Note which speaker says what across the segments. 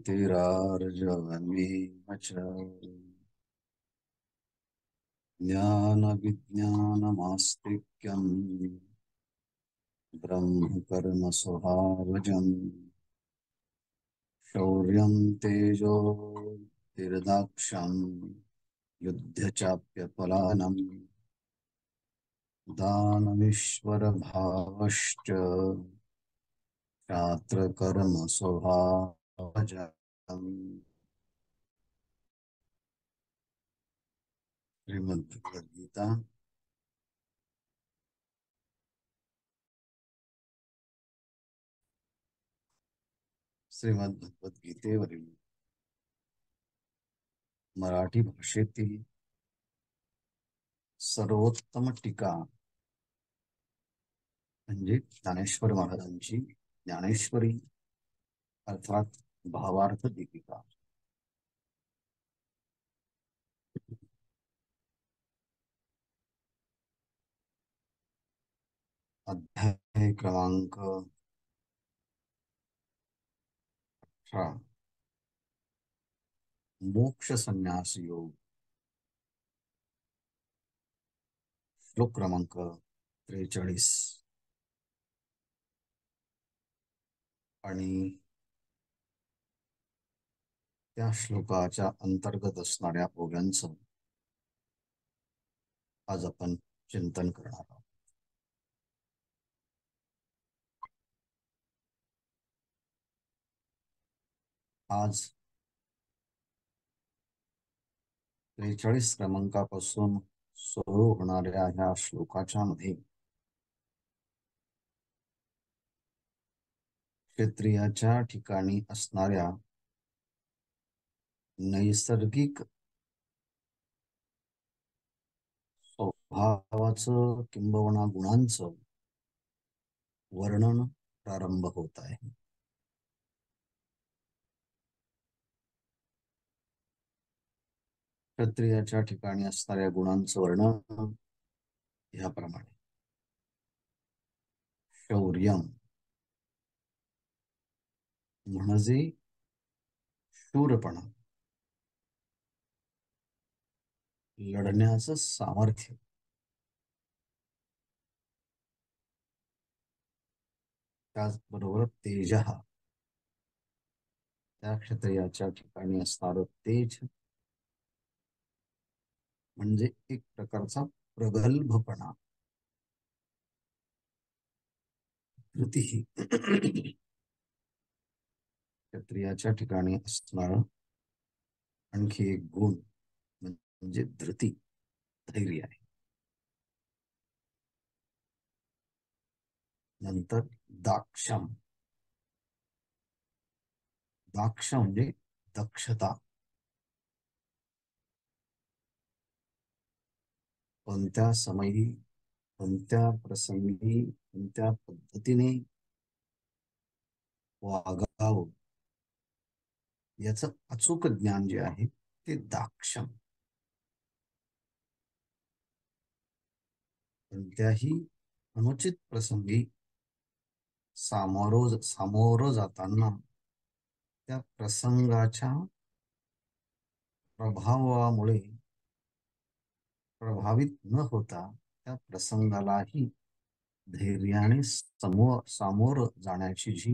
Speaker 1: शान्तिरार्जवमेव च ज्ञानविज्ञानमास्तिक्यम् ब्रह्मकर्म स्वभावजम् शौर्यं तेजो तिरदाक्षम् युद्ध चाप्यपलानम् दानमीश्वरभावश्च क्षात्रकर्म स्वभावजम्। श्रीमद्भगवद्गीता श्रीमद्भगवद्गीतेवरील मराठी भाषेतील सर्वोत्तम टीका म्हणजे ज्ञानेश्वर महाराजांची ज्ञानेश्वरी अर्थात भावार्थ दीपिका। अध्याय क्रमांक 18 मोक्ष संन्यास योग, श्लोक क्रमांक 43 आणि त्या श्लोकाच्या अंतर्गत असणाऱ्या ओव्यांचं आज आपण चिंतन करणार आहोत। आज 43 क्रमांकापासून सुरू होणाऱ्या ह्या श्लोकाच्या मध्ये क्षेत्रियाच्या ठिकाणी असणाऱ्या नैसर्गिक स्वभावाचं किंबहुना गुणांचं वर्णन प्रारंभ होत आहे। क्षत्रियाच्या ठिकाणी असणाऱ्या गुणांचं वर्णन ह्याप्रमाणे शौर्यम म्हणजे शूरपणा, लढण्याचं सामर्थ्य, त्याचबरोबर तेजः, त्या क्षत्रियाच्या ठिकाणी असणारं तेज म्हणजे एक प्रकारचा प्रगल्भपणा। धृती क्षत्रियाच्या ठिकाणी असणारं आणखी एक गुण म्हणजे धृती, धैर्य आहे। नंतर दाक्षम, दाक्ष म्हणजे दक्षता, कोणत्या समयी कोणत्या प्रसंगी कोणत्या पद्धतीने वागावं याचं अचूक ज्ञान जे आहे ते दाक्षम। कोणत्याही अनुचित प्रसंगी सामोरं जाताना त्या प्रसंगाच्या प्रभावामुळे प्रभावित न होता त्या प्रसंगालाही धैर्याने सामोर जाण्याची जी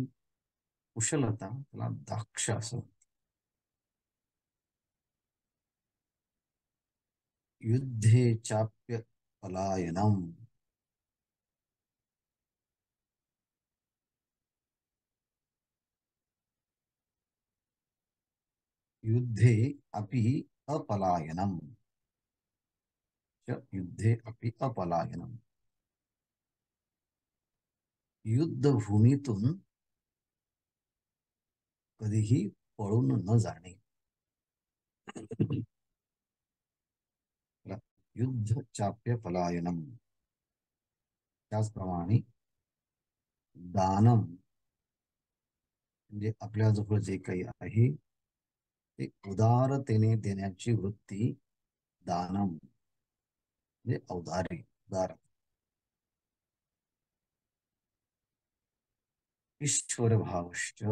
Speaker 1: कुशलता त्याला दाक्ष असं। युद्धे चाप्य पलायनम, युद्धे अपि अपलायनम, युद्धे अपि अपलायनम, युद्धभूमीतून कधीही पळून न जाणे। युद्ध चाप्य पलायनम, त्याचप्रमाणे दानम म्हणजे आपल्याजवळ जे काही आहे ते उदारतेने देण्याची वृत्ती, दानम म्हणजे औदार्य, उदार। ईश्वर भावश्च,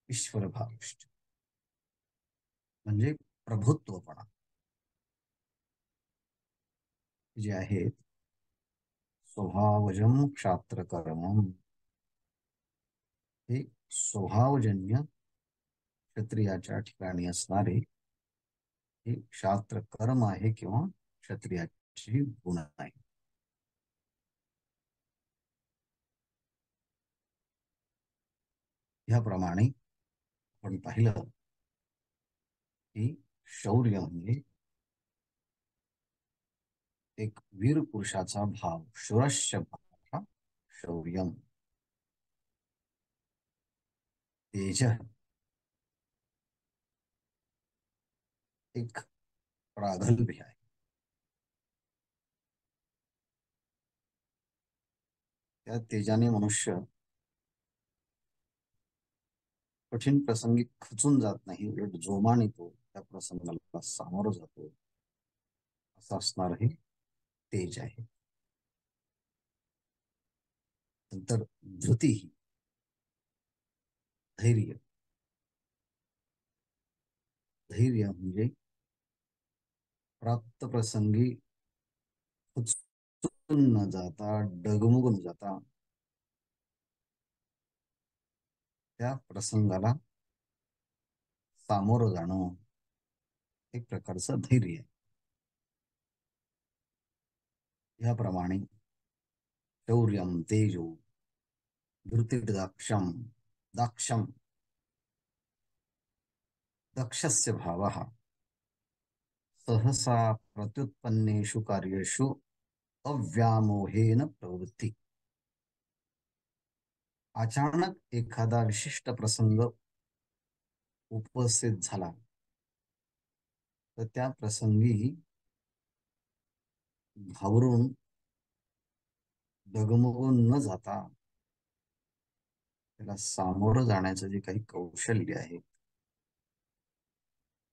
Speaker 1: ईश्वर भाव म्हणजे प्रभुत्वपणा जे आहेत. स्वभावजम क्षात्रकर्म हे स्वभावजन्य क्षत्रियाच्या ठिकाणी असणारे हे क्षात्र कर्म आहे किंवा क्षत्रियाची गुण आहे. ह्याप्रमाणे आपण पाहिलं की शौर्य म्हणजे एक वीर पुरुषाचा भाव, शूरस्य भाव शौर्यम. तेज एक प्रागल्भ्य आहे. त्या तेजाने मनुष्य कठीण प्रसंगी खचून जात नाही, उलट जोमाने तो त्या प्रसंगाला सामोरं जातो, असं असणार हे तेज आहे. नंतर धृती ही धैर्य. धैर्य म्हणजे प्राप्त प्रसंगी खचून न जाता, डगमगून जाता त्या प्रसंगाला सामोरं जाणं एक प्रकारचं धैर्य आहे. याप्रमाणे शौर्यम तेजो धृतिर्दाक्षम. दाक्षम दक्षस्य भावः सहसा प्रत्युत्पन्नेषु कार्येषु अव्यामोहेन प्रवृत्ती. अचानक एखादा विशिष्ट प्रसंग उपस्थित झाला तर त्या प्रसंगी घाबरून डगमगून न जाता त्याला सामोरं जाण्याचं जे काही कौशल्य आहे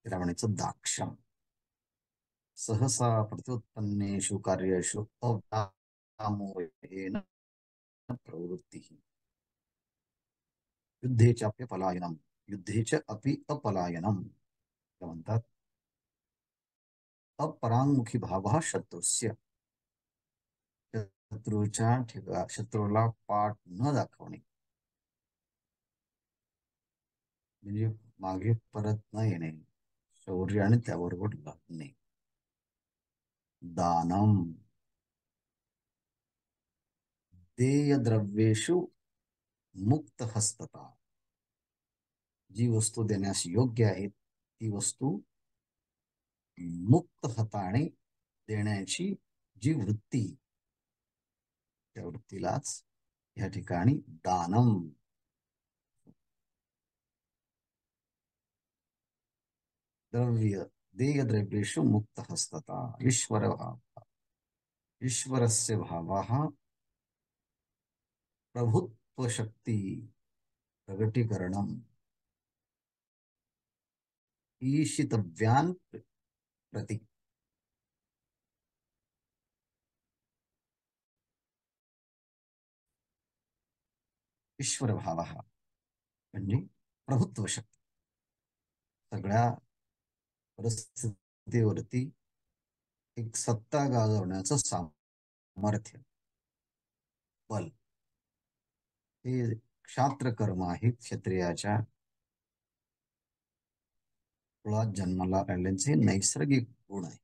Speaker 1: त्याला म्हणायचं दाक्षम. सहसा प्रत्युत्पन्नेषु कार्येषु अव्यामोहेन प्रवृत्ती. युद्धेचाप्य पलायनम युद्धेच अपि अपलायनम म्हणतात. अपरांगमुखी भाव शत्रूस्य. शत्रूला पाठ न दाखवणे म्हणजे मागे परत न येणे, शौर्य आणि त्याबरोबर लढणे. दानम देय द्रव्येषु मुक्त हस्तता. जी वस्तू देण्यास योग्य आहे ती वस्तू मुक्त हाताने देण्याची जी वृत्ती, त्या वृत्तीलाच या ठिकाणी दानम. द्रव्य देय द्रव्येषु मुक्त हस्तता. ईश्वर भाव ईश्वरस्य भावः प्रभुत्व शक्ती प्रगटीकरणम ईशितव्यान प्रति. ईश्वर भाव म्हणजे प्रभुत्व शक्ती, सगळ्या परिस्थितीवरती एक सत्ता गाजवण्याचं सामर्थ्य, बल. हे क्षात्र कर्म आहे. क्षत्रियाच्या कुळात जन्माला आलेले नैसर्गिक गुण आहे.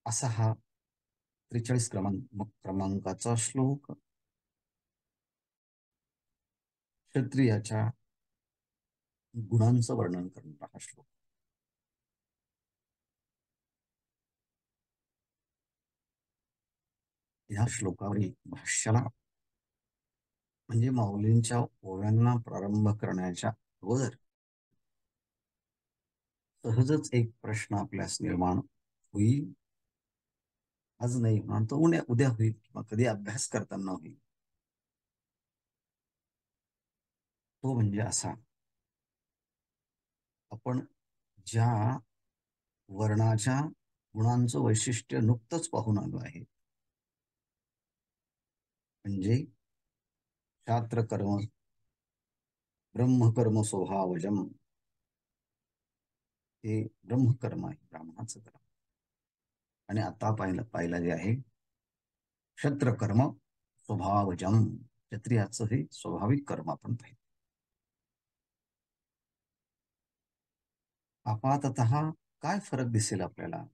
Speaker 1: असा हा 43 क्रमांकाचा श्लोक क्षत्रियाच्या गुणांचं वर्णन करणारा हा श्लोक. या श्लोकावरील भाष्याला म्हणजे माऊलींच्या ओव्यांना प्रारंभ करण्याच्या अगोदर सहजच एक प्रश्न आपल्यास निर्माण होईल. आज नाही म्हणतो, उद्या होईल किंवा कधी अभ्यास करताना होईल. तो म्हणजे असा, आपण ज्या वर्णाच्या गुणांचं वैशिष्ट्य नुकतंच पाहून आलो आहे, म्हणजे क्षात्र कर्म ब्रह्मकर्म स्वभावजम, हे ब्रह्मकर्म आहे, ब्राह्मणाचं कर्म. आणि आता पाहिलं जे आहे क्षत्रकर्म स्वभावजम, क्षत्रियाचं हे स्वाभाविक कर्म आपण पाहिलं. आपाततः काय फरक दिसेल आपल्याला?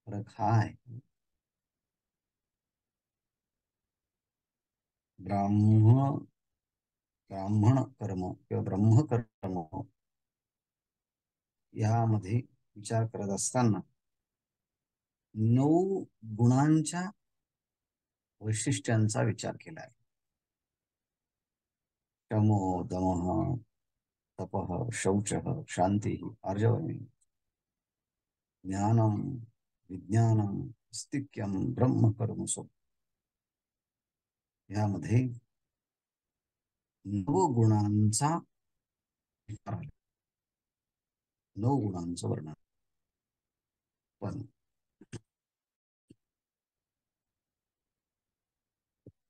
Speaker 1: फरक हा आहे, ब्राह्मण ब्राह्मण कर्म किंवा ब्रह्मकर्म यामध्ये विचार करत असताना 9 गुणांच्या वैशिष्ट्यांचा विचार केला आहे. शमो, दमः, तपः, शौचः, शांती, आर्जवम्, ज्ञानम, विज्ञानम, स्तिक्यम, ब्रह्मकर्म यामध्ये 9 गुणांचा विचार आला. 9 गुणांचं वर्णन. पण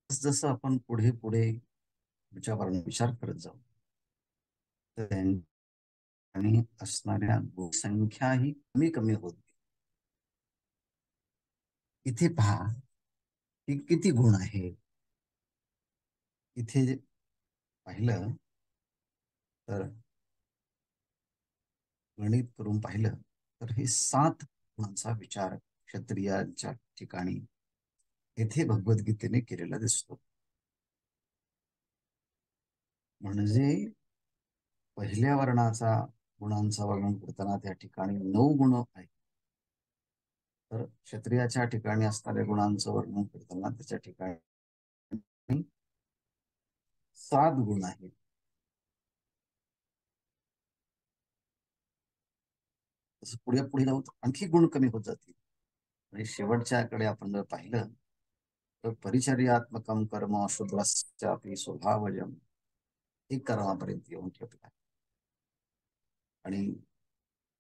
Speaker 1: जसं आपण पुढे पुढे विचार करत जाऊ, तर आणि असणाऱ्या संख्या ही कमी कमी होत गेली. इथे पहा की किती गुण आहेत. इथे पाहिलं तर गणित करून पाहिलं तर हे 7 गुणांचा विचार क्षत्रियांच्या ठिकाणी येथे भगवद्गीतेने केलेला दिसतो. म्हणजे पहिल्या वर्णाचा गुणांचं वर्णन करताना त्या ठिकाणी 9 गुण आहेत, तर क्षत्रियाच्या ठिकाणी असणाऱ्या गुणांचं वर्णन करताना त्याच्या ठिकाणी 7 गुण आहेत. तसं पुढे पुढे जाऊ आणखी गुण कमी होत जातील. आणि शेवटच्याकडे आपण जर पाहिलं तर परिचर्यात्मकम कर्म शूद्रस्यापि स्वभावजम, एक कर्मापर्यंत येऊन ठेवला. आणि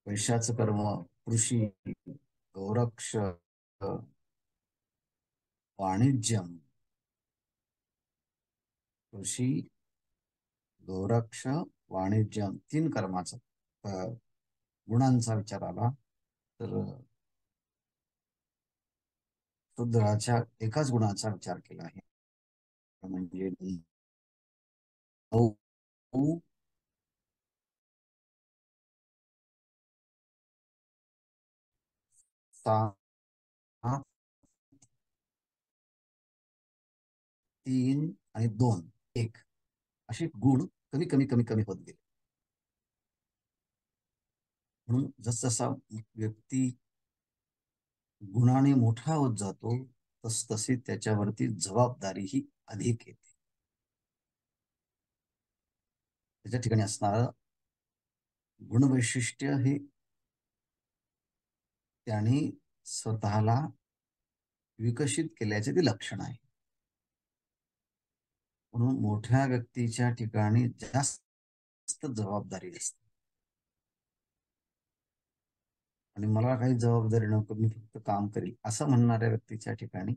Speaker 1: वैश्याचं कर्म कृषी, गौरक्ष, वाणिज्यम, कृषी, गौरक्ष, वाणिज्यम 3 कर्माचा गुणांचा विचार आला. तर शूद्राच्या एकाच गुणाचा विचार केला आहे, म्हणजे 9, 7, 3 आणि 2, 1 असे गुण कमी कमी कमी कमी होत गेले. म्हणून जसजसा व्यक्ती गुणाने मोठा होत जातो तस तशी त्याच्यावरती जबाबदारीही अधिक येते. त्याच्या ठिकाणी असणारं गुणवैशिष्ट्य हे त्याने स्वतःला विकसित केल्याचे ते लक्षण आहे. म्हणून मोठ्या व्यक्तीच्या ठिकाणी जास्त जबाबदारी असते. आणि मला काही जबाबदारी नको, मी फक्त काम करेल असं म्हणणाऱ्या व्यक्तीच्या ठिकाणी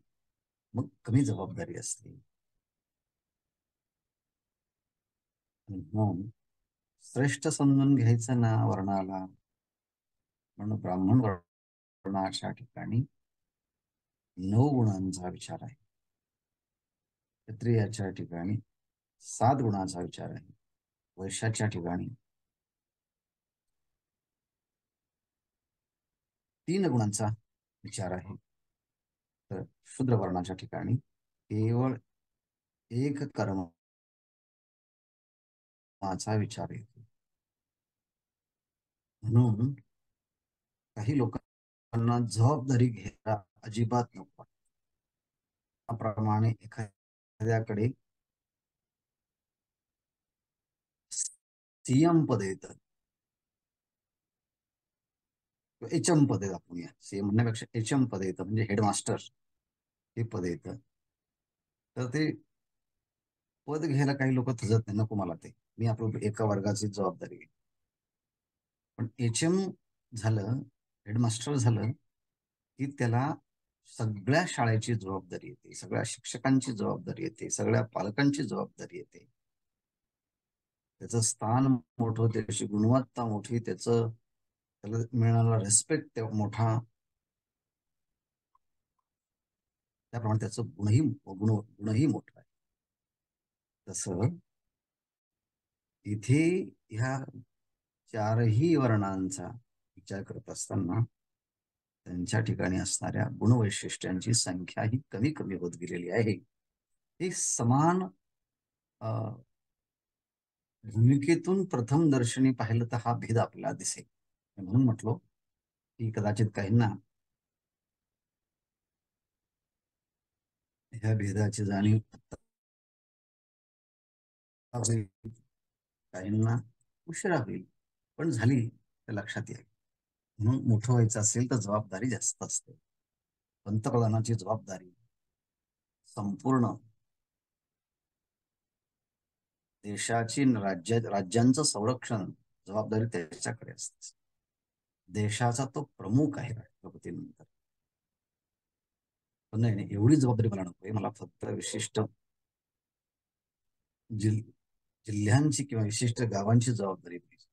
Speaker 1: मग कमी जबाबदारी असते. म्हणून श्रेष्ठ समजून घ्यायचं ना वर्णाला, म्हणून ब्राह्मण वर्णाच्या ठिकाणी 9 गुणांचा विचार आहे. क्षत्रियाच्या ठिकाणी 7 गुणांचा विचार आहे. वैश्याच्या ठिकाणी 3 गुणांचा विचार आहे. तर शूद्र वर्णाच्या ठिकाणी केवळ एक कर्माचा विचार येतो. म्हणून काही लोकांना जबाबदारी घ्यायला अजिबात नको. त्याप्रमाणे एखाद्याकडे सीएम पद येतं, एचएम पद येतं. आपण या सीएम म्हणण्यापेक्षा एचएम पद येतं, म्हणजे हेडमास्टर हे पद येतं. तर ते पद घ्यायला काही लोक थजत नाही, नको मला ते, मी आपलं एका वर्गाची जबाबदारी घेईन. पण एचएम झालं, हेडमास्टर झालं की त्याला सगळ्या शाळेची जबाबदारी येते, सगळ्या शिक्षकांची जबाबदारी येते, सगळ्या पालकांची जबाबदारी येते. त्याचं स्थान मोठं, त्याची गुणवत्ता मोठी, त्याला मिळणारा रिस्पेक्ट मोठा, त्याप्रमाणे त्याचं गुणही मोठा आहे. तसं इथे ह्या चारही वर्णांचा विचार करत असताना त्यांच्या ठिकाणी असणाऱ्या गुणवैशिष्ट्यांची संख्या ही कमी कमी होत गेलेली आहे. हे समान भूमिकेतून प्रथम दर्शनी पाहिलं तर हा भेद आपल्याला दिसेल. म्हणून म्हटलो की कदाचित काहींना ह्या भेदाची जाणीव काहींना उशिरा होईल, पण झाली तर लक्षात येईल. म्हणून मोठं व्हायचं असेल तर जबाबदारी जास्त असते. पंतप्रधानाची जबाबदारी संपूर्ण देशाची राज्यांचं संरक्षण जबाबदारी त्याच्याकडे असते. देशाचा तो प्रमुख आहे राष्ट्रपतीनंतर. पण नाही, एवढी जबाबदारी मला नकोय. मला फक्त विशिष्ट जिल्ह्यांची किंवा विशिष्ट गावांची जबाबदारी पाहिजे.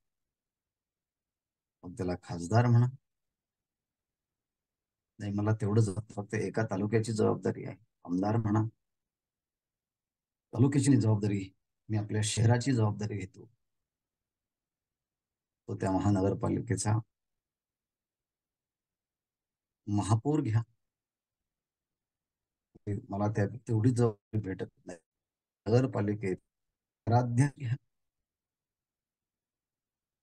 Speaker 1: मग त्याला खासदार म्हणा, नाही मला तेवढंच फक्त एका तालुक्याची जबाबदारी आहे, आमदार म्हणा. तालुक्याची जबाबदारी, मी आपल्या शहराची जबाबदारी घेतो, तो त्या महानगरपालिकेचा महापौर घ्या, मला त्या तेवढी जबाबदारी भेटत नाही. नगरपालिकेत नगराध्यक्ष घ्या,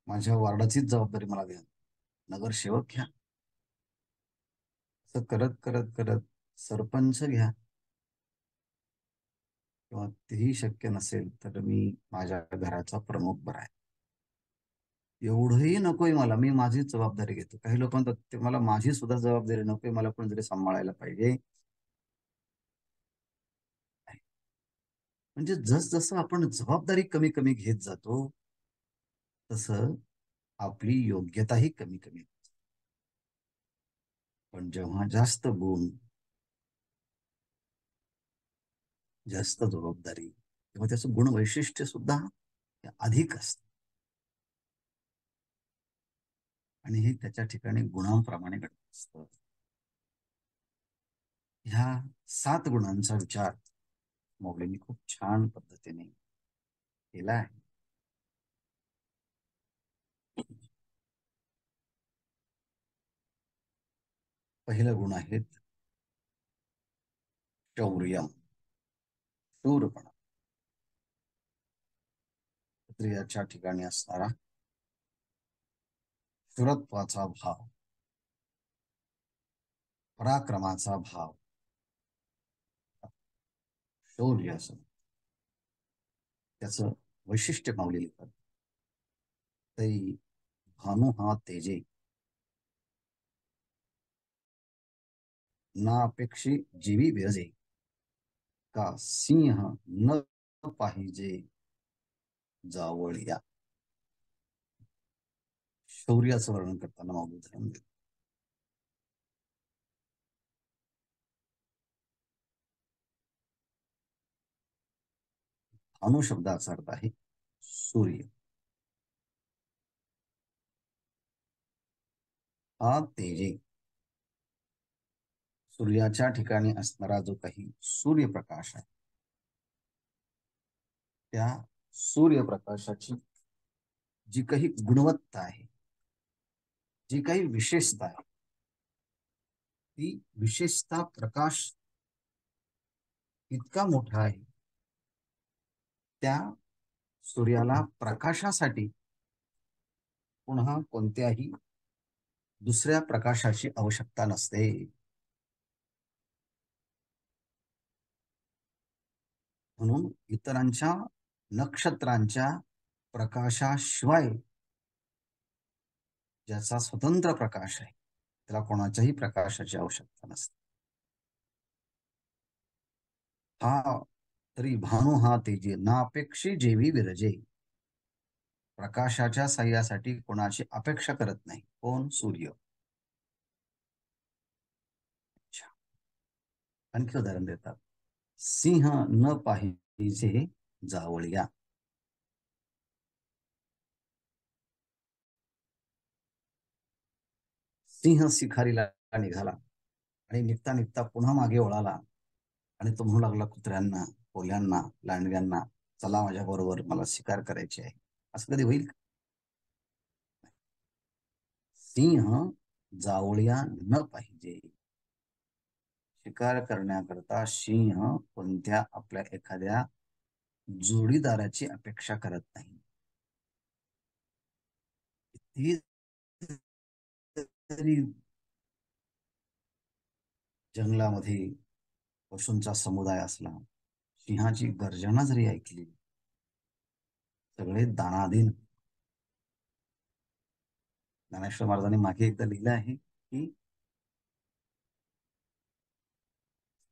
Speaker 1: माझ्या वार्डाचीच जबाबदारी मला द्या. नगरसेवक घ्या, असं करत करत करत सरपंच घ्या, किंवा तेही शक्य नसेल तर मी माझ्या घराचा प्रमुख बरा आहे. एवढंही नकोय मला, मी माझीच जबाबदारी घेतो. काही लोक म्हणतात ते मला माझी सुद्धा जबाबदारी नकोय, मला कोणीतरी सांभाळायला पाहिजे. म्हणजे जसजसं आपण जबाबदारी कमी कमी घेत जातो तसं आपली योग्यताही कमी कमी होते. पण जेव्हा जास्त गुण, जास्त जबाबदारी, तेव्हा त्याचं गुण वैशिष्ट्य सुद्धा अधिक असत, आणि हे त्याच्या ठिकाणी गुणांप्रमाणे घडत असतं. ह्या 7 गुणांचा विचार मोगलेंनी खूप छान पद्धतीने केला आहे. पहिलं गुण आहेत शौर्यम, शूरपणा. क्षत्रियाच्या ठिकाणी असणारा शूरत्वाचा भाव, पराक्रमाचा भाव, शौर्य असं त्याचं वैशिष्ट्य मावले लिहितात. तै भानु हा तेजे, नापेक्षी जीवी विरजे, का सिंह न पाहिजे जावळिया. शौर्याचं वर्णन करताना माऊली धरण देतो. भानु शब्दाचा अर्थ आहे सूर्य. हा तेजे, सूर्याच्या ठिकाणी असणारा जो काही सूर्यप्रकाश आहे, त्या सूर्यप्रकाशाची जी काही गुणवत्ता आहे, जी काही विशेषता आहे, ती विशेषता प्रकाश इतका मोठा आहे, त्या सूर्याला प्रकाशासाठी पुन्हा कोणत्याही दुसऱ्या प्रकाशाची आवश्यकता नसते. म्हणून इतरांच्या नक्षत्रांच्या प्रकाशाशिवाय ज्याचा स्वतंत्र प्रकाश आहे, त्याला कोणाच्याही प्रकाशाची आवश्यकता नसते. हा तरी भानु हा तेजे, नापेक्षी जेवी विरजे. प्रकाशाच्या साह्यासाठी कोणाची अपेक्षा करत नाही. कोण? सूर्य. आणखी उदाहरण देतात. सिंह न पाहिजे जावळिया. सिंह शिकारीला निघाला आणि निघता निघता पुन्हा मागे वळाला आणि तो म्हणू लागला कुत्र्यांना, कोल्ह्यांना, लांडग्यांना, चला माझ्या बरोबर, मला शिकार करायची आहे. असं कधी होईल? सिंह जावळ्या न पाहिजे. शिकार करण्याकरता सिंह कोणत्या आपल्या एखाद्या जोडीदाराची अपेक्षा करत नाही. ती तरी जंगलामध्ये पशूंचा समुदाय असला, सिंहाची गर्जना जरी ऐकली, सगळे दानाधीन. ज्ञानेश्वर महाराजांनी मागे एकदा लिहिलं आहे की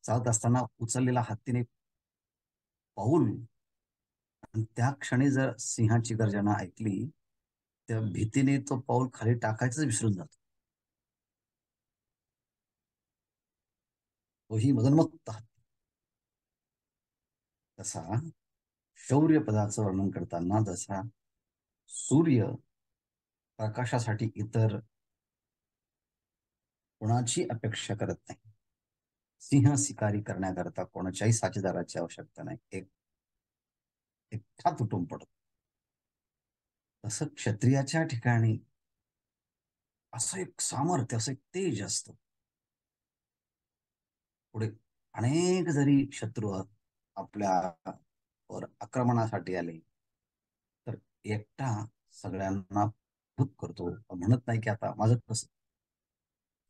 Speaker 1: चालत असताना उचललेला हत्तीने पाऊल आणि त्या क्षणी जर सिंहाची गर्जना ऐकली, त्या भीतीने तो पाऊल खाली टाकायचंच विसरून जातो. तोही मदनमुक्त हत्ती. तसा शौर्य पदाचं वर्णन करताना जसा सूर्य प्रकाशासाठी इतर कोणाची अपेक्षा करत नाही, सिंह शिकारी करण्याकरता कोणाच्याही साथीदाराची आवश्यकता नाही, एकटा तुटून पडतो. तसं क्षत्रियाच्या ठिकाणी असं एक सामर्थ्य, असं एक तेज असतं. पुढे अनेक जरी शत्रू आपल्या वर आक्रमणासाठी आले, तर एकटा सगळ्यांना भूत करतो. म्हणत नाही की आता माझं कसं.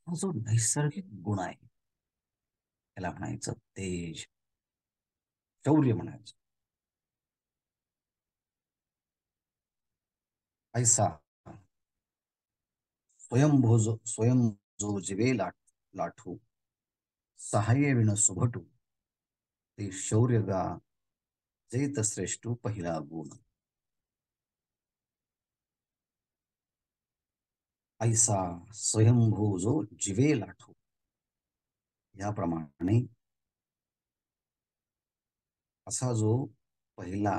Speaker 1: हा जो नैसर्गिक गुण आहे, त्याला म्हणायचं तेज, शौर्य म्हणायचं. ऐसा स्वयं जो जिवे लाठू, सहाय्य विण सुभटू, ते शौर्य गा जेत श्रेष्ठू पहिला गुण. ऐसा स्वयंभू जो जिवे लाठू, याप्रमाणे असा जो पहिला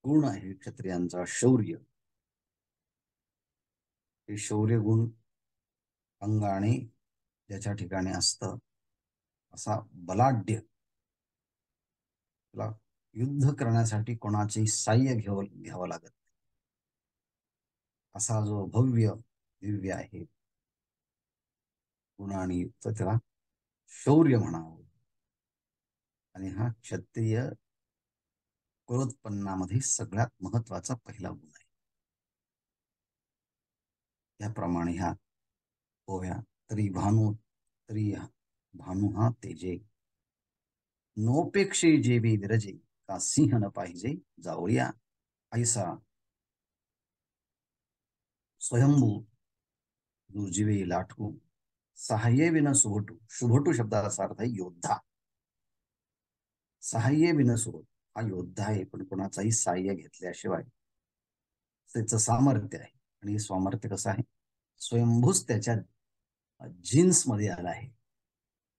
Speaker 1: गुण आहे क्षत्रियांचा, शौर्य, हे शौर्य गुण अंगाने ज्याच्या ठिकाणी असतं, असा बलाढ्य, त्याला युद्ध करण्यासाठी कोणाचे साह्य घ्यावं लागत, असा जो भव्य दिव्य आहे गुणाने युक्त, त्याला शौर्य म्हणावं. आणि हा क्षत्रिय कुलोत्पन्नामध्ये सगळ्यात महत्वाचा पहिला गुण आहे. याप्रमाणे ह्या ओव्या, तरी भानू हा तेजे, नोपेक्षे जेवी विरजे, का सिंह न पाहिजे जावळिया. ऐसा स्वयंभू दुर्जिवे लाठू, सहाय्य विन सुभटू. शुभटू शब्दाचा अर्थ आहे योद्धा. सहाय्य विन सुभटू हा योद्धा आहे, पण कोणाचाही सहाय्य घेतल्याशिवाय त्याचं सामर्थ्य आहे. आणि सामर्थ्य कसं आहे? स्वयंभूच त्याच्या जीन्स मध्ये आला आहे,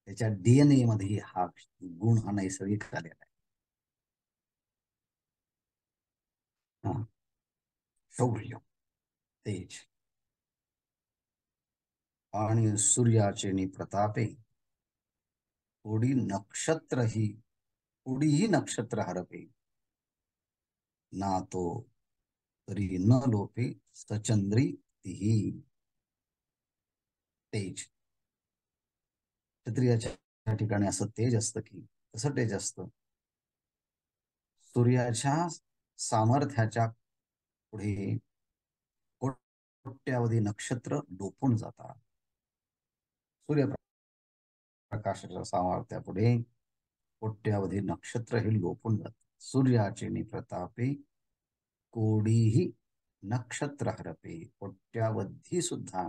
Speaker 1: त्याच्या डीएनए मध्ये हा गुण, हा नैसर्गिक आलेला आहे. हा शौर्य, तेज. आणि सूर्याचे नि प्रतापे, उडीही नक्षत्र हरपे, ना तो तरी न लोपे, सचंद्री तीही. तेज, क्षत्रियाच्या ठिकाणी असं तेज असतं की, कसं तेज असतं? सूर्याच्या सामर्थ्याच्या पुढे कोट्यावधी नक्षत्र लोपून जातात. सूर्यप्रकाशाच्या सामर्थ्यापुढे कोट्यावधी नक्षत्र हे लोपून जातात. सूर्याचे नि प्रतापे, कोडीही नक्षत्र हरपे, कोट्यावधी सुद्धा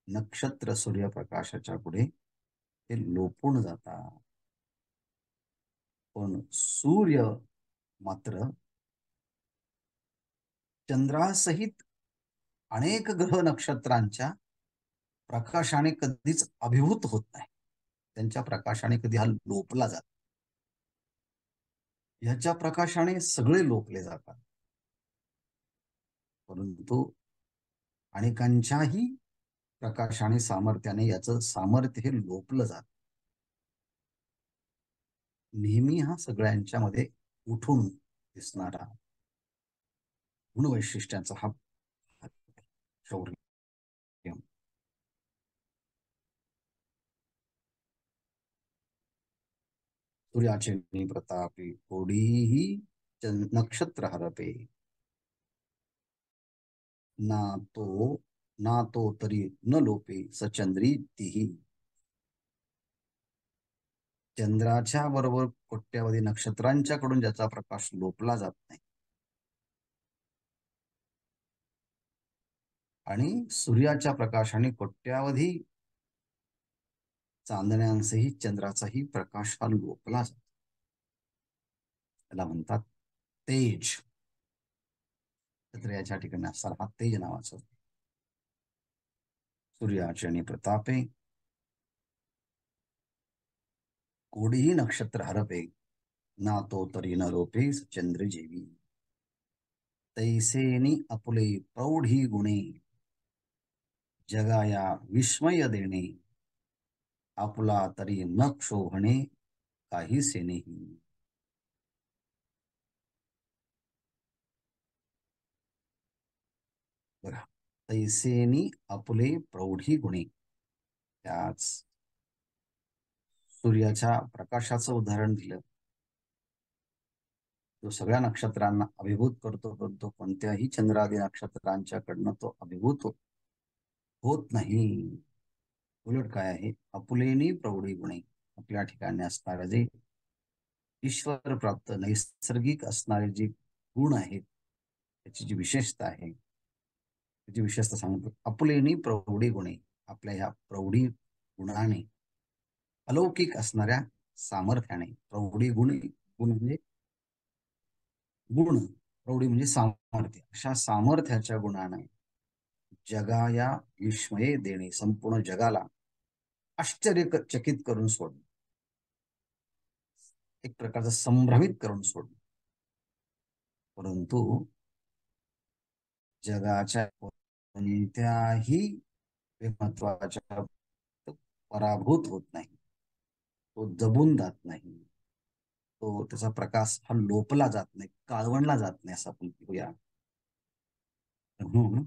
Speaker 1: नक्षत्र सूर्यप्रकाशाच्या पुढे ते लोपून जातात. पण सूर्य मात्र चंद्रासहित अनेक ग्रह नक्षत्रांच्या प्रकाशाने कधीच अभिभूत होत नाही. त्यांच्या प्रकाशाने कधी हा लोपला जात, ह्याच्या प्रकाशाने सगळे लोपले जातात. परंतु अनेकांच्याही प्रकाश आणि सामर्थ्याने याचं सामर्थ्य हे लोपलं जात. नेहमी हा सगळ्यांच्या मध्ये उठून दिसणारा गुणवैशिष्ट्यांचा हा शौर्य. सूर्याचे प्रतापी कोडीही नक्षत्र हरपे. ना तो ना तो तरी न लोपे सचंद्री तीही. चंद्राच्या बरोबर कोट्यावधी नक्षत्रांच्याकडून ज्याचा प्रकाश लोपला जात नाही आणि सूर्याच्या प्रकाशाने कोट्यावधी चांदण्यांसही चंद्राचाही प्रकाश हा लोपला जातो. त्याला म्हणतात तेज. तर याच्या ठिकाणी असणार हा तेज नावाचा. सूर्याचे आणि प्रतापे कोडीही नक्षत्र हरपे. ना तो तरी न रोपे चंद्र जेवी. तैसेनी आपुले प्रौढी गुणे जगाया विस्मय देणे. आपुला तरी न क्षोभणे काही सेनेही. बघा, तैसेनी आपुले प्रौढी गुणे. त्याच सूर्याच्या प्रकाशाचं उदाहरण दिलं. तो सगळ्या नक्षत्रांना अभिभूत करतो, परंतु कोणत्याही चंद्रादी नक्षत्रांच्याकडनं तो अभिभूत होत नाही. उलट काय आहे, आपुलेनी प्रौढी गुणे. आपल्या ठिकाणी असणारे जे ईश्वर प्राप्त नैसर्गिक असणारे जे गुण आहेत, त्याची जी विशेषता आहे, त्याची विशेषता सांगतो. आपुलेनी प्रौढी गुणे. आपल्या ह्या प्रौढी गुणाने, अलौकिक असणाऱ्या सामर्थ्याने. प्रौढी गुण, गुण म्हणजे गुण, प्रौढी म्हणजे सामर्थ्य. अशा सामर्थ्याच्या गुणाने जगाया विस्मये देणे. संपूर्ण जगाला आश्चर्यचकित करून सोडणे, एक प्रकारचं संभ्रमित करून सोडणे. परंतु जगाच्या कोणत्याही महत्वाच्या पराभूत होत नाही, तो दबून जात नाही, तो त्याचा प्रकाश हा लोपला जात नाही, काळवणला जात नाही, असं आपण म्हणूया. म्हणून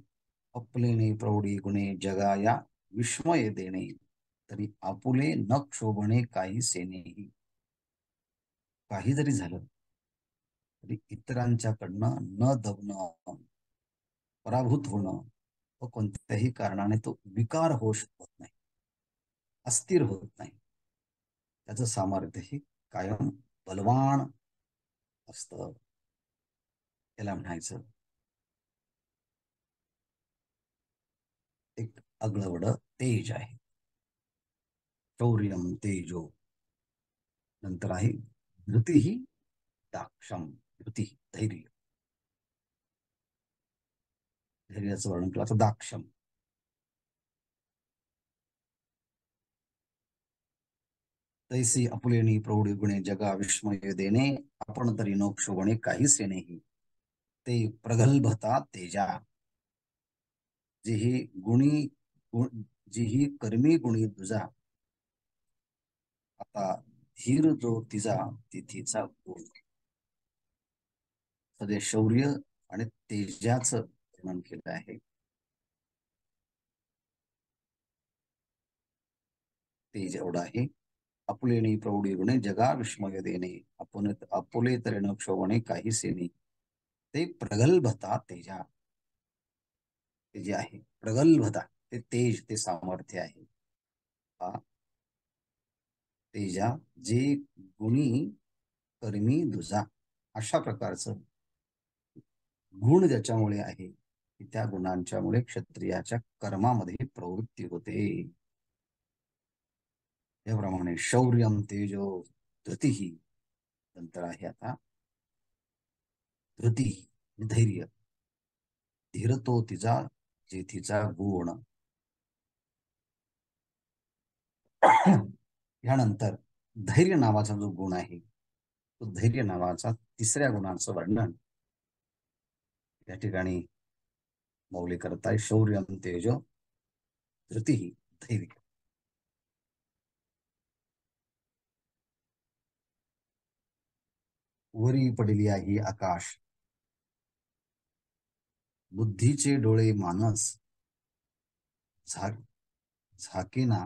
Speaker 1: आपलेने प्रौढी गुणे जगाया विस्मय देणे. तरी आपुले न क्षोभणे काही सेनेही. काही जरी झालं तरी इतरांच्याकडनं न दबणं, पराभूत होणं व कोणत्याही कारणाने तो विकार होऊ शकत नाही, अस्थिर होत नाही. त्याचं सामर्थ्य हे कायम बलवान असतं. त्याला म्हणायचं एक अगळवड तेज आहे. शौर्यम तेजो. नंतर आहे धृती दाक्षम. धृती धैर्य. धैर्याचं वर्णन केलं तर दाक्षम. तैसी आपुलेनी प्रौढी गुणे जगा विस्मय देणे. आपण तरी न क्षोभणे काही सेनेही. ते प्रगल्भता तेजा. जी ही गुणी जी ही कर्मी गुणी तुझा. आता धीर जो तिचा तिथीचा गुण. सगळे शौर्य आणि तेजाचं वर्णन केलं आहे. तेज एवढं आहे. आपुलेनी प्रौढी गुणे जगा विस्मय देणे. आपण आपुले तरी न क्षोभणे काही सेने. ते प्रगल्भता तेजा. ते जे आहे प्रगल्भता, ते तेज, ते सामर्थ्य आहे. तेजा जे गुणी कर्मी दुजा. अशा प्रकारचं गुण ज्याच्यामुळे आहे, की त्या गुणांच्यामुळे क्षत्रियाच्या कर्मामध्ये प्रवृत्ती होते. याप्रमाणे शौर्यम तेजो धृती. नंतर आहे आता धृती, धैर्य. धीर तो तिचा जेथीचा गुण. यानंतर धैर्य नावाचा जो गुण आहे, तो धैर्य नावाचा तिसऱ्या गुणाचं वर्णन या ठिकाणी मौली करताय. शौर्यम तेजो धृती धैर्य. वरी पडली आहे आकाश, बुद्धीचे डोळे मानस, झाकेना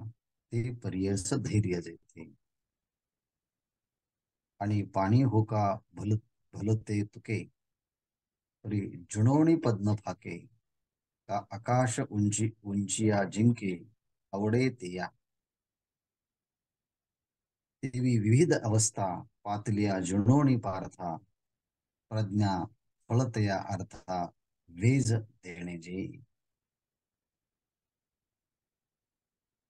Speaker 1: ते पर्यस धैर्य जेथे. आणि पाणी हो का भलते तुके, परी जुणोणी पद्म फाके, का आकाश उंची उंचिया जिंके, आवडे ते या. देवी विविध अवस्था, पातलिया जुणोणी पार्था, प्रज्ञा फळतया अर्था, वेज देणे जे.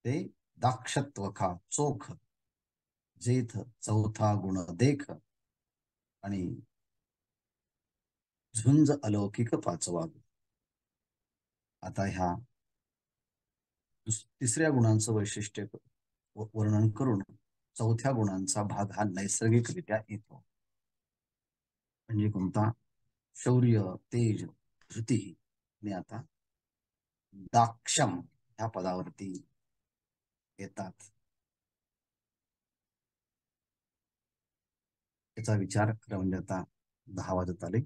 Speaker 1: ते दाक्षत्व खा चोख, जेथ चौथा गुण देख, आणि झुंज अलौकिक पाचवा. आता ह्या तिसऱ्या गुणांचं वैशिष्ट्य वर्णन करून चौथ्या गुणांचा भाग हा नैसर्गिकरित्या येतो. म्हणजे कोणता? शौर्य, तेज, धृती. आणि आता दाक्षम ह्या पदावरती येतात. याचा विचार खरं म्हणजे आता 10 वाजत आले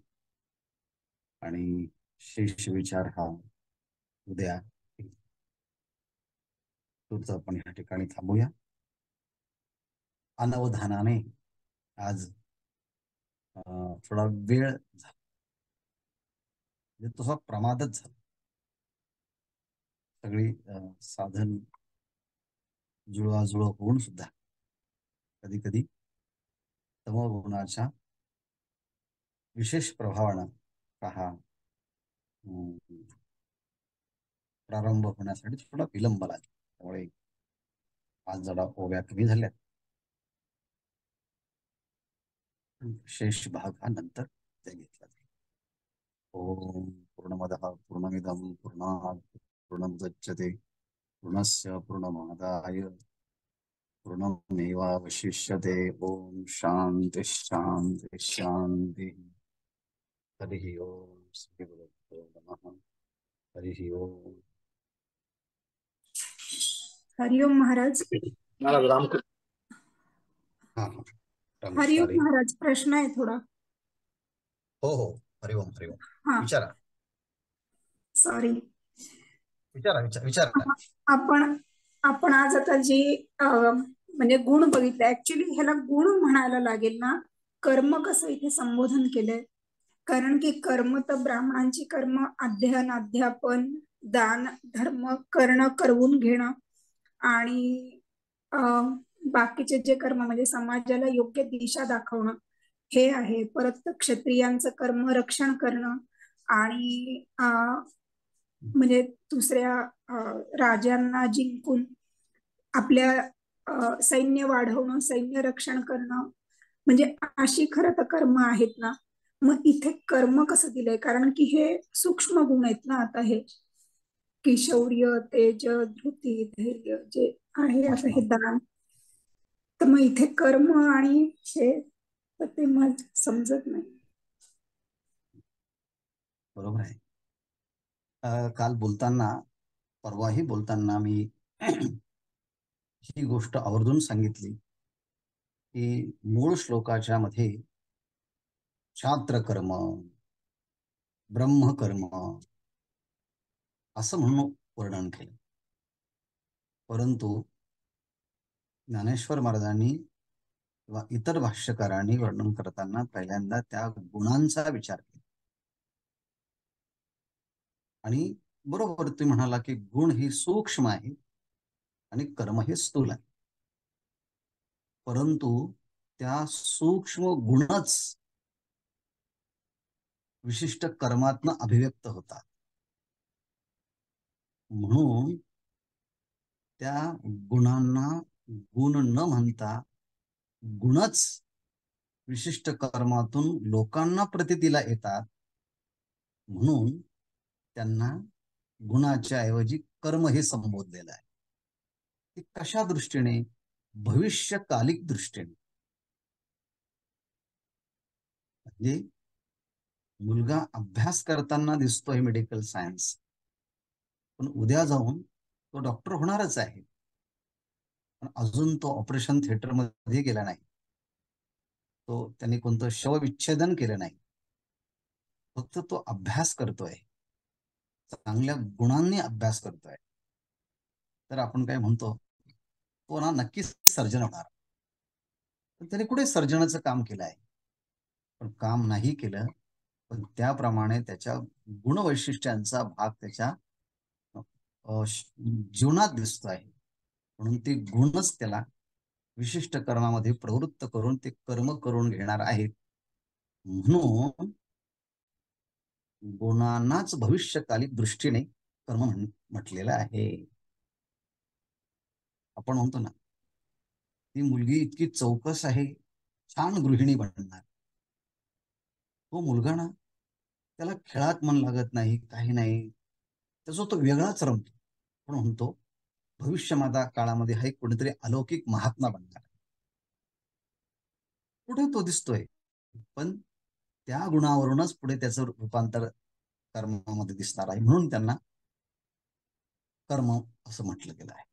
Speaker 1: आणि शेष विचार हा उद्या. तुमचं आपण ह्या ठिकाणी थांबूया. अनवधानाने आज थोडा वेळ झाला, म्हणजे तसा प्रमादच झाला. सगळी साधन जुळवाजुळव होऊन सुद्धा कधी कधी तमोगुणाच्या विशेष प्रभावानं हा प्रारंभ होण्यासाठी थोडा विलंब लागला. त्यामुळे आज जरा ओव्या कमी झाल्या. शेष भाग हा नंतर घेतला जाईल. ओम पूर्णमदः पूर्णमिदं पूर्णात् पूर्णमुदच्यते पूर्णस्य पूर्णमादाय पूर्णमेवावशिष्यते. ओम शांति शांति शांति. हरि ओम. श्री गुरुभ्यो नमः. हरि ओम.
Speaker 2: हरिओम महाराज.
Speaker 1: महाराज राम. हाँ
Speaker 2: हरिओम महाराज, प्रश्न आहे थोडा.
Speaker 1: हो हो. हरिओम हरिओम.
Speaker 2: हाँ
Speaker 1: विचारा.
Speaker 2: सॉरी.
Speaker 1: विचारा.
Speaker 2: आपण आपण आज आता जी म्हणजे गुण बघितले, ऍक्च्युली ह्याला गुण म्हणायला लागेल ना. कर्म कसं इथे संबोधन केलंय, कारण की कर्म तर ब्राह्मणांची कर्म अध्ययन, अध्यापन, दान, धर्म करणं, करवून घेणं, आणि बाकीचे जे कर्म म्हणजे समाजाला योग्य दिशा दाखवणं हे आहे. परत क्षत्रियांचं कर्म रक्षण करणं आणि म्हणजे दुसऱ्या राजांना जिंकून आपल्या सैन्य वाढवणं, सैन्य रक्षण करणं, म्हणजे अशी खरं तर कर्म आहेत ना. मग इथे कर्म कसं दिलंय, कारण की हे सूक्ष्म गुण आहेत ना. आता हे की शौर्य, तेज, धृती, धैर्य जे आहे, आता हे दान, तर मग इथे कर्म आणि हे तर ते मग समजत नाही.
Speaker 1: बरोबर आहे. काल बोलताना, परवाही बोलताना मी ही गोष्ट आवर्जून सांगितली की मूळ श्लोकाच्या मध्ये क्षात्रकर्म, ब्रह्मकर्म असं म्हणून वर्णन केलं. परंतु ज्ञानेश्वर महाराजांनी किंवा इतर भाष्यकारांनी वर्णन करताना पहिल्यांदा त्या गुणांचा विचार केला. आणि बरोबर तुम्ही म्हणाला की गुण ही सूक्ष्म आहे आणि कर्म हे स्थूल आहे. परंतु त्या सूक्ष्म गुणच विशिष्ट कर्मातनं अभिव्यक्त होतात. म्हणून त्या गुणांना गुण न म्हणता गुणच विशिष्ट कर्मातून लोकांना प्रतीतीला येतात, म्हणून त्यांना गुणाच्या ऐवजी कर्म हे संबोधलेलं आहे. ते कशा दृष्टीने? भविष्यकालिक दृष्टीने. म्हणजे मुलगा अभ्यास करताना दिसतोय मेडिकल सायन्स, पण उद्या जाऊन तो डॉक्टर होणारच आहे, पण अजून तो ऑपरेशन थिएटर मध्ये गेला नाही. तो त्यांनी कोणतं शवविच्छेदन केलं नाही. फक्त तो अभ्यास करतोय, चांगल्या गुणांनी अभ्यास करतोय. तर आपण काय म्हणतो, तो ना नक्कीच सर्जन होणार. पण त्याने कुठे सर्जनाचं काम केलं आहे? पण काम नाही केलं, पण त्याप्रमाणे त्याच्या गुणवैशिष्ट्यांचा भाग त्याच्या जीवनात दिसतो आहे. म्हणून ते गुणच त्याला विशिष्ट कर्मामध्ये प्रवृत्त करून ते कर्म करून घेणार आहेत. म्हणून गुणांनाच भविष्यकालिक दृष्टीने कर्म म्हटलेलं आहे. आपण म्हणतो ना, ती मुलगी इतकी चौकस आहे, छान गृहिणी बनणार. तो मुलगा ना, त्याला खेळात मन लागत नाही, काही नाही, त्याचा तो वेगळाच रमतो. पण म्हणतो भविष्यमाता काळामध्ये हा एक कुठेतरी अलौकिक महात्मा बनणार. कुठे तो दिसतोय, पण त्या गुणावरूनच पुढे त्याचं रूपांतर कर्मामध्ये दिसणार आहे. म्हणून त्यांना कर्म असं म्हटलं गेलं आहे.